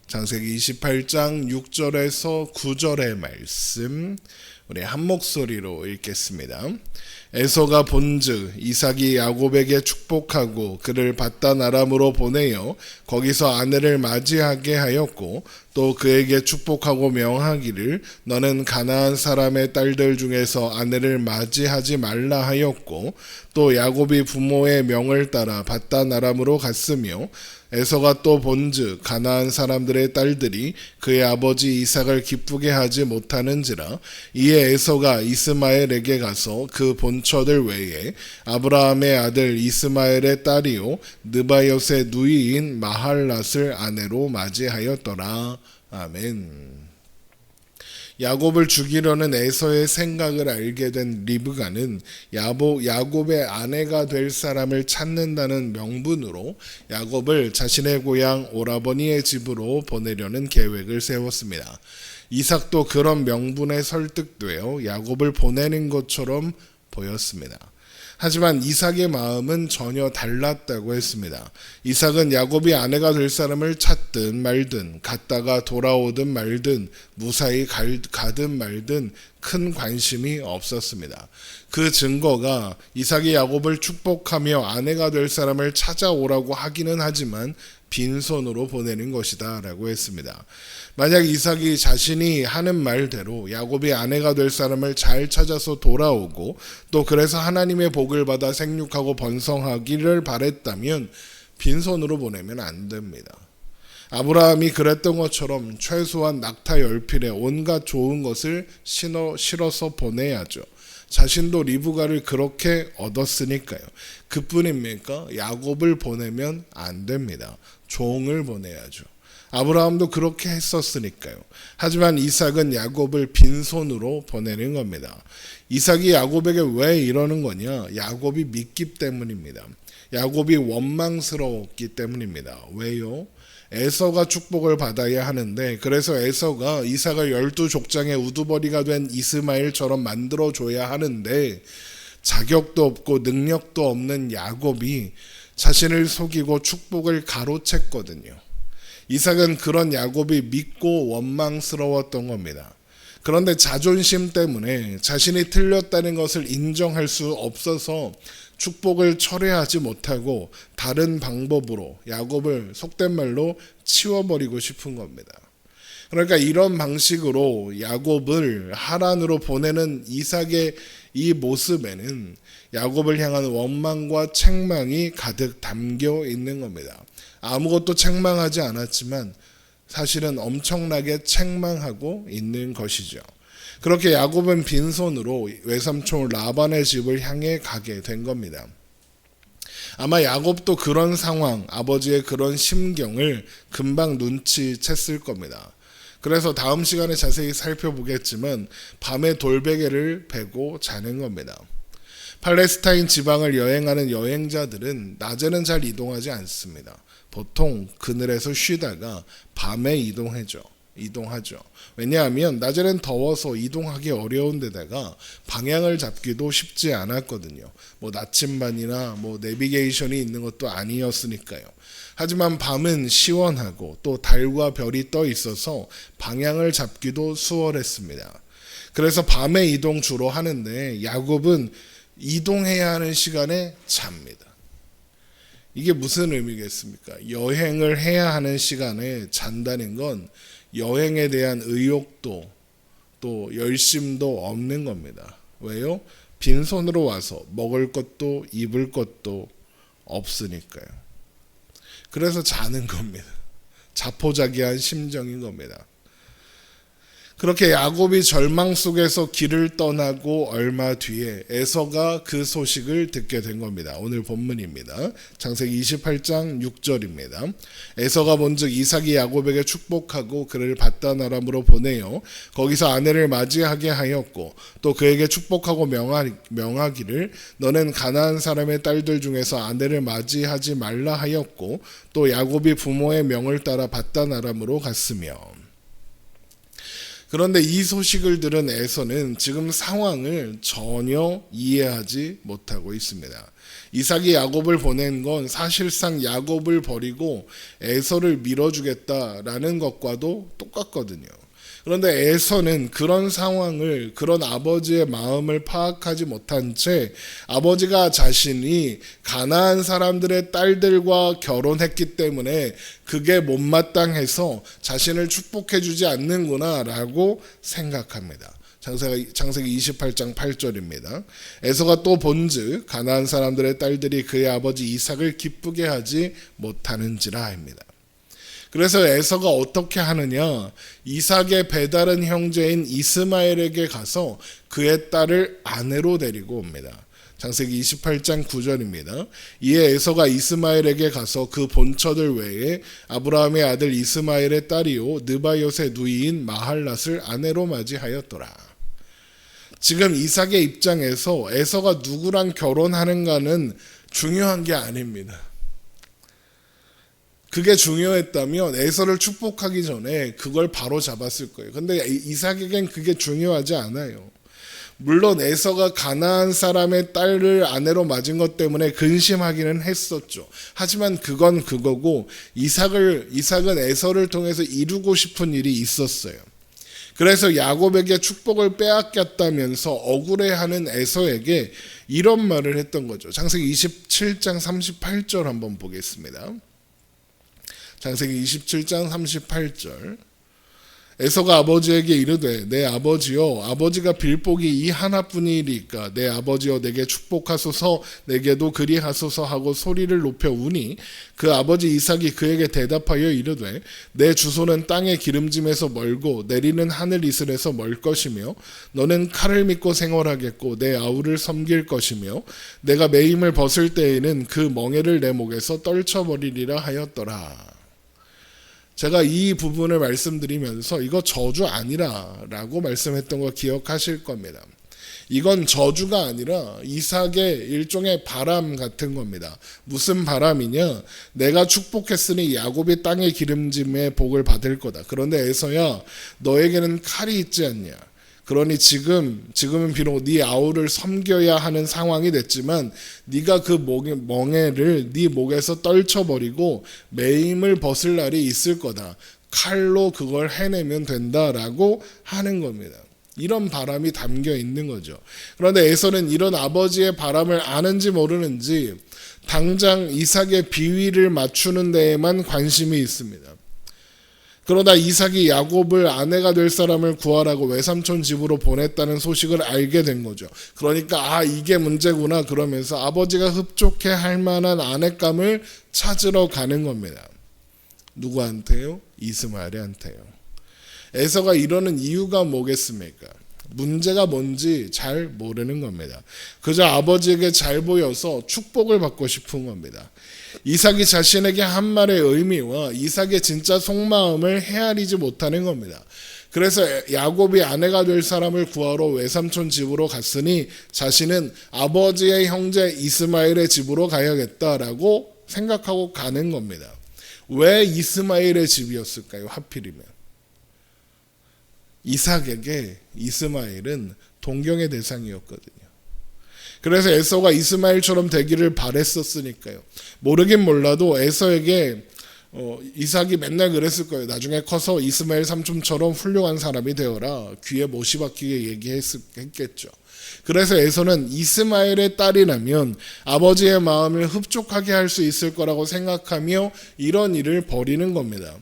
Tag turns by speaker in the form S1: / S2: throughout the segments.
S1: 창세기 28장 6절에서 9절의 말씀 우리 한 목소리로 읽겠습니다. 에서가 본즉 이삭이 야곱에게 축복하고 그를 밧단 아람으로 보내어 거기서 아내를 맞이하게 하였고 또 그에게 축복하고 명하기를 너는 가나안 사람의 딸들 중에서 아내를 맞이하지 말라 하였고 또 야곱이 부모의 명을 따라 밧단 아람으로 갔으며 에서가 또 본즉 가나안 사람들의 딸들이 그의 아버지 이삭을 기쁘게 하지 못하는지라 이에 에서가 이스마엘에게 가서 그 본처들 외에 아브라함의 아들 이스마엘의 딸이요 느바옅의 누이인 마할랏을 아내로 맞이하였더라. 아멘. 야곱을 죽이려는 에서의 생각을 알게 된 리브가는 야곱의 아내가 될 사람을 찾는다는 명분으로 야곱을 자신의 고향 오라버니의 집으로 보내려는 계획을 세웠습니다. 이삭도 그런 명분에 설득되어 야곱을 보내는 것처럼 보였습니다. 하지만 이삭의 마음은 전혀 달랐다고 했습니다. 이삭은 야곱이 아내가 될 사람을 찾든 말든 갔다가 돌아오든 말든 무사히 가든 말든 큰 관심이 없었습니다. 그 증거가 이삭이 야곱을 축복하며 아내가 될 사람을 찾아오라고 하기는 하지만 빈손으로 보내는 것이다 라고 했습니다. 만약 이삭이 자신이 하는 말대로 야곱이 아내가 될 사람을 잘 찾아서 돌아오고 또 그래서 하나님의 복을 받아 생육하고 번성하기를 바랬다면 빈손으로 보내면 안 됩니다. 아브라함이 그랬던 것처럼 최소한 낙타 10필에 온갖 좋은 것을 실어서 보내야죠. 자신도 리브가를 그렇게 얻었으니까요. 그뿐입니까? 야곱을 보내면 안 됩니다. 종을 보내야죠. 아브라함도 그렇게 했었으니까요. 하지만 이삭은 야곱을 빈손으로 보내는 겁니다. 이삭이 야곱에게 왜 이러는 거냐? 야곱이 믿기 때문입니다. 야곱이 원망스러웠기 때문입니다. 왜요? 에서가 축복을 받아야 하는데 그래서 에서가 이삭을 12족장의 우두머리가 된 이스마엘처럼 만들어줘야 하는데 자격도 없고 능력도 없는 야곱이 자신을 속이고 축복을 가로챘거든요. 이삭은 그런 야곱이 믿고 원망스러웠던 겁니다. 그런데 자존심 때문에 자신이 틀렸다는 것을 인정할 수 없어서 축복을 철회하지 못하고 다른 방법으로 야곱을 속된 말로 치워버리고 싶은 겁니다. 그러니까 이런 방식으로 야곱을 하란으로 보내는 이삭의 이 모습에는 야곱을 향한 원망과 책망이 가득 담겨 있는 겁니다. 아무것도 책망하지 않았지만 사실은 엄청나게 책망하고 있는 것이죠. 그렇게 야곱은 빈손으로 외삼촌 라반의 집을 향해 가게 된 겁니다. 아마 야곱도 그런 상황, 아버지의 그런 심경을 금방 눈치챘을 겁니다. 그래서 다음 시간에 자세히 살펴보겠지만 밤에 돌베개를 베고 자는 겁니다. 팔레스타인 지방을 여행하는 여행자들은 낮에는 잘 이동하지 않습니다. 보통 그늘에서 쉬다가 밤에 이동하죠. 왜냐하면 낮에는 더워서 이동하기 어려운 데다가 방향을 잡기도 쉽지 않았거든요. 나침반이나 내비게이션이 있는 것도 아니었으니까요. 하지만 밤은 시원하고 또 달과 별이 떠 있어서 방향을 잡기도 수월했습니다. 그래서 밤에 이동 주로 하는데 야곱은 이동해야 하는 시간에 잡니다. 이게 무슨 의미겠습니까? 여행을 해야 하는 시간에 잔다는 건 여행에 대한 의욕도 또 열심도 없는 겁니다. 왜요? 빈손으로 와서 먹을 것도 입을 것도 없으니까요. 그래서 자는 겁니다. 자포자기한 심정인 겁니다. 그렇게 야곱이 절망 속에서 길을 떠나고 얼마 뒤에 에서가 그 소식을 듣게 된 겁니다. 오늘 본문입니다. 창세기 28장 6절입니다. 에서가 본즉 이삭이 야곱에게 축복하고 그를 밧단 아람으로 보내어 거기서 아내를 맞이하게 하였고 또 그에게 축복하고 명하기를 너는 가나안 사람의 딸들 중에서 아내를 맞이하지 말라 하였고 또 야곱이 부모의 명을 따라 밧단 아람으로 갔으며 그런데 이 소식을 들은 에서는 지금 상황을 전혀 이해하지 못하고 있습니다. 이삭이 야곱을 보낸 건 사실상 야곱을 버리고 에서를 밀어주겠다라는 것과도 똑같거든요. 그런데 에서는 그런 상황을, 그런 아버지의 마음을 파악하지 못한 채 아버지가 자신이 가나안 사람들의 딸들과 결혼했기 때문에 그게 못마땅해서 자신을 축복해 주지 않는구나 라고 생각합니다. 창세기 28장 8절입니다. 에서가 또 본즉 가나안 사람들의 딸들이 그의 아버지 이삭을 기쁘게 하지 못하는지라입니다. 그래서 에서가 어떻게 하느냐, 이삭의 배다른 형제인 이스마엘에게 가서 그의 딸을 아내로 데리고 옵니다. 창세기 28장 9절입니다. 이에 에서가 이스마엘에게 가서 그 본처들 외에 아브라함의 아들 이스마엘의 딸이요 느바롯의 누이인 마할랏을 아내로 맞이하였더라. 지금 이삭의 입장에서 에서가 누구랑 결혼하는가는 중요한 게 아닙니다. 그게 중요했다면 에서를 축복하기 전에 그걸 바로 잡았을 거예요. 근데 이삭에겐 그게 중요하지 않아요. 물론 에서가 가나안 사람의 딸을 아내로 맞은 것 때문에 근심하기는 했었죠. 하지만 그건 그거고 이삭은 에서를 통해서 이루고 싶은 일이 있었어요. 그래서 야곱에게 축복을 빼앗겼다면서 억울해하는 에서에게 이런 말을 했던 거죠. 창세기 27장 38절 한번 보겠습니다. 창세기 27장 38절. 에서가 아버지에게 이르되 내 아버지여, 아버지가 빌복이 이 하나뿐이리까 내 아버지여 내게 축복하소서, 내게도 그리하소서 하고 소리를 높여 우니 그 아버지 이삭이 그에게 대답하여 이르되 내 주소는 땅의 기름짐에서 멀고 내리는 하늘 이슬에서 멀 것이며 너는 칼을 믿고 생활하겠고 내 아우를 섬길 것이며 내가 매임을 벗을 때에는 그 멍에를 내 목에서 떨쳐버리리라 하였더라. 제가 이 부분을 말씀드리면서 이거 저주 아니라 라고 말씀했던 거 기억하실 겁니다. 이건 저주가 아니라 이삭의 일종의 바람 같은 겁니다. 무슨 바람이냐? 내가 축복했으니 야곱이 땅의 기름짐의 복을 받을 거다. 그런데 에서야 너에게는 칼이 있지 않냐? 그러니 지금은 비록 네 아우를 섬겨야 하는 상황이 됐지만 네가 그 멍에를 네 목에서 떨쳐버리고 매임을 벗을 날이 있을 거다. 칼로 그걸 해내면 된다라고 하는 겁니다. 이런 바람이 담겨 있는 거죠. 그런데 에서는 이런 아버지의 바람을 아는지 모르는지 당장 이삭의 비위를 맞추는 데에만 관심이 있습니다. 그러다 이삭이 야곱을 아내가 될 사람을 구하라고 외삼촌 집으로 보냈다는 소식을 알게 된 거죠. 그러니까 이게 문제구나 그러면서 아버지가 흡족해 할 만한 아내감을 찾으러 가는 겁니다. 누구한테요? 이스마엘한테요. 에서가 이러는 이유가 뭐겠습니까? 문제가 뭔지 잘 모르는 겁니다. 그저 아버지에게 잘 보여서 축복을 받고 싶은 겁니다. 이삭이 자신에게 한 말의 의미와 이삭의 진짜 속마음을 헤아리지 못하는 겁니다. 그래서 야곱이 아내가 될 사람을 구하러 외삼촌 집으로 갔으니 자신은 아버지의 형제 이스마엘의 집으로 가야겠다라고 생각하고 가는 겁니다. 왜 이스마엘의 집이었을까요? 하필이면. 이삭에게 이스마엘은 동경의 대상이었거든요. 그래서 에서가 이스마엘처럼 되기를 바랬었으니까요. 모르긴 몰라도 에서에게 이삭이 맨날 그랬을 거예요. 나중에 커서 이스마엘 삼촌처럼 훌륭한 사람이 되어라. 귀에 못이 박히게 얘기했겠죠. 그래서 에서는 이스마엘의 딸이라면 아버지의 마음을 흡족하게 할 수 있을 거라고 생각하며 이런 일을 벌이는 겁니다.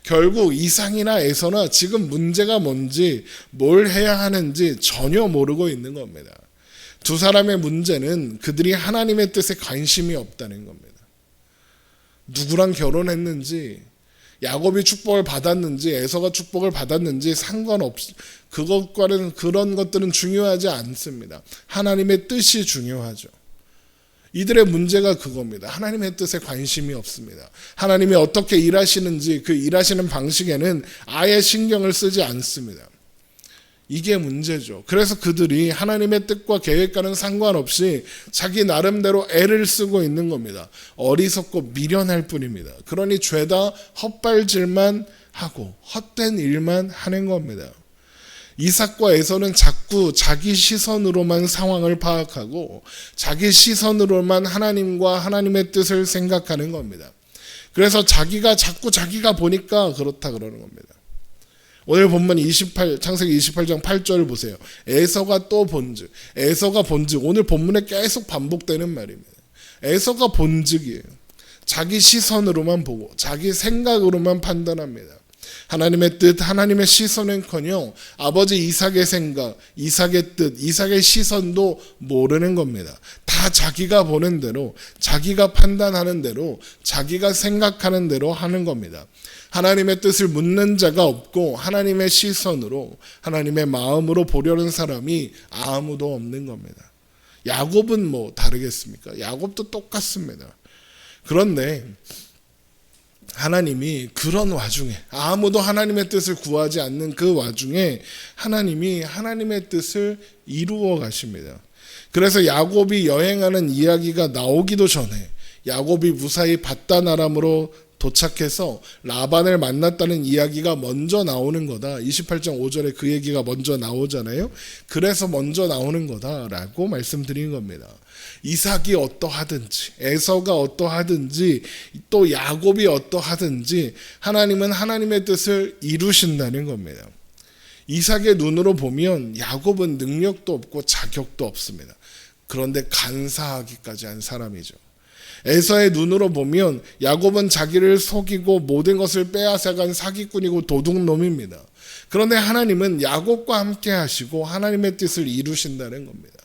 S1: 결국 이삭이나 에서나 지금 문제가 뭔지 뭘 해야 하는지 전혀 모르고 있는 겁니다. 두 사람의 문제는 그들이 하나님의 뜻에 관심이 없다는 겁니다. 누구랑 결혼했는지, 야곱이 축복을 받았는지, 에서가 축복을 받았는지 상관없이 그런 것들은 중요하지 않습니다. 하나님의 뜻이 중요하죠. 이들의 문제가 그겁니다. 하나님의 뜻에 관심이 없습니다. 하나님이 어떻게 일하시는지 그 일하시는 방식에는 아예 신경을 쓰지 않습니다. 이게 문제죠. 그래서 그들이 하나님의 뜻과 계획과는 상관없이 자기 나름대로 애를 쓰고 있는 겁니다. 어리석고 미련할 뿐입니다. 그러니 죄다 헛발질만 하고 헛된 일만 하는 겁니다. 이삭과 에서는 자꾸 자기 시선으로만 상황을 파악하고 자기 시선으로만 하나님과 하나님의 뜻을 생각하는 겁니다. 그래서 자꾸 자기가 보니까 그렇다 그러는 겁니다. 오늘 본문 창세기 28장 8절 보세요. 에서가 또 본즉, 에서가 본즉, 오늘 본문에 계속 반복되는 말입니다. 에서가 본즉이에요. 자기 시선으로만 보고 자기 생각으로만 판단합니다. 하나님의 뜻, 하나님의 시선은커녕 아버지 이삭의 생각, 이삭의 뜻, 이삭의 시선도 모르는 겁니다. 다 자기가 보는 대로, 자기가 판단하는 대로, 자기가 생각하는 대로 하는 겁니다. 하나님의 뜻을 묻는 자가 없고 하나님의 시선으로, 하나님의 마음으로 보려는 사람이 아무도 없는 겁니다. 야곱은 뭐 다르겠습니까? 야곱도 똑같습니다. 그런데 하나님이 그런 와중에, 아무도 하나님의 뜻을 구하지 않는 그 와중에 하나님이 하나님의 뜻을 이루어 가십니다. 그래서 야곱이 여행하는 이야기가 나오기도 전에 야곱이 무사히 밧단 아람으로 도착해서 라반을 만났다는 이야기가 먼저 나오는 거다. 28장 5절에 그 얘기가 먼저 나오잖아요. 그래서 먼저 나오는 거다라고 말씀드린 겁니다. 이삭이 어떠하든지, 에서가 어떠하든지, 또 야곱이 어떠하든지 하나님은 하나님의 뜻을 이루신다는 겁니다. 이삭의 눈으로 보면 야곱은 능력도 없고 자격도 없습니다. 그런데 간사하기까지 한 사람이죠. 에서의 눈으로 보면 야곱은 자기를 속이고 모든 것을 빼앗아간 사기꾼이고 도둑놈입니다. 그런데 하나님은 야곱과 함께 하시고 하나님의 뜻을 이루신다는 겁니다.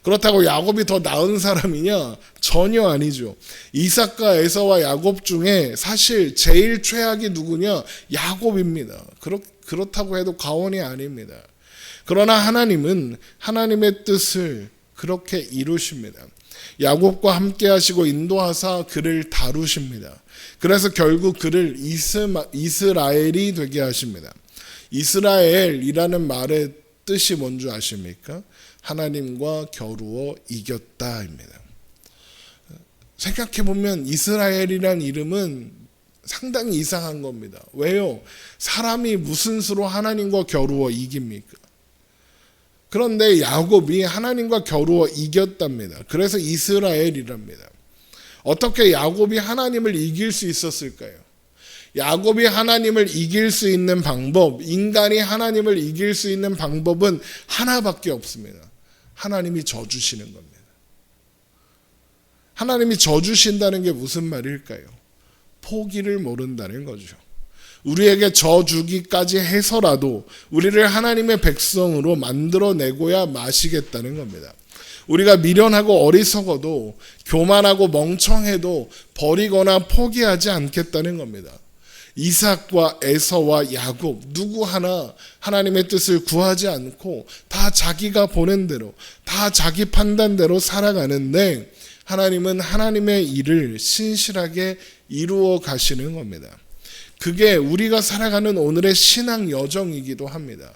S1: 그렇다고 야곱이 더 나은 사람이냐? 전혀 아니죠. 이삭과 에서와 야곱 중에 사실 제일 최악이 누구냐? 야곱입니다. 그렇다고 해도 과언이 아닙니다. 그러나 하나님은 하나님의 뜻을 그렇게 이루십니다. 야곱과 함께 하시고 인도하사 그를 다루십니다. 그래서 결국 그를 이스라엘이 되게 하십니다. 이스라엘이라는 말의 뜻이 뭔지 아십니까? 하나님과 겨루어 이겼다입니다. 생각해보면 이스라엘이란 이름은 상당히 이상한 겁니다. 왜요? 사람이 무슨 수로 하나님과 겨루어 이깁니까? 그런데 야곱이 하나님과 겨루어 이겼답니다. 그래서 이스라엘이랍니다. 어떻게 야곱이 하나님을 이길 수 있었을까요? 야곱이 하나님을 이길 수 있는 방법, 인간이 하나님을 이길 수 있는 방법은 하나밖에 없습니다. 하나님이 져주시는 겁니다. 하나님이 져주신다는 게 무슨 말일까요? 포기를 모른다는 거죠. 우리에게 져주기까지 해서라도 우리를 하나님의 백성으로 만들어내고야 마시겠다는 겁니다. 우리가 미련하고 어리석어도 교만하고 멍청해도 버리거나 포기하지 않겠다는 겁니다. 이삭과 에서와 야곱 누구 하나 하나님의 뜻을 구하지 않고 다 자기가 보는 대로, 다 자기 판단대로 살아가는데 하나님은 하나님의 일을 신실하게 이루어 가시는 겁니다. 그게 우리가 살아가는 오늘의 신앙 여정이기도 합니다.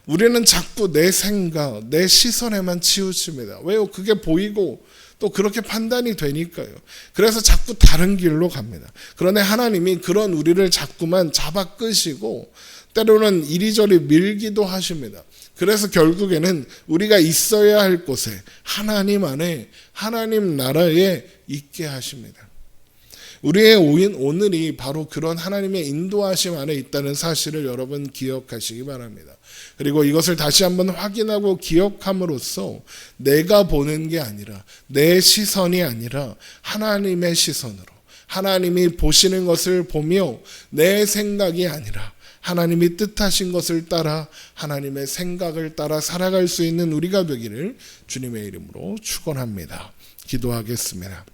S1: 우리는 자꾸 내 생각, 내 시선에만 치우칩니다. 왜요? 그게 보이고 또 그렇게 판단이 되니까요. 그래서 자꾸 다른 길로 갑니다. 그런데 하나님이 그런 우리를 자꾸만 잡아 끄시고 때로는 이리저리 밀기도 하십니다. 그래서 결국에는 우리가 있어야 할 곳에 하나님 안에, 하나님 나라에 있게 하십니다. 우리의 오늘이 바로 그런 하나님의 인도하심 안에 있다는 사실을 여러분 기억하시기 바랍니다. 그리고 이것을 다시 한번 확인하고 기억함으로써 내가 보는 게 아니라, 내 시선이 아니라 하나님의 시선으로, 하나님이 보시는 것을 보며 내 생각이 아니라 하나님이 뜻하신 것을 따라 하나님의 생각을 따라 살아갈 수 있는 우리가 되기를 주님의 이름으로 축원합니다. 기도하겠습니다.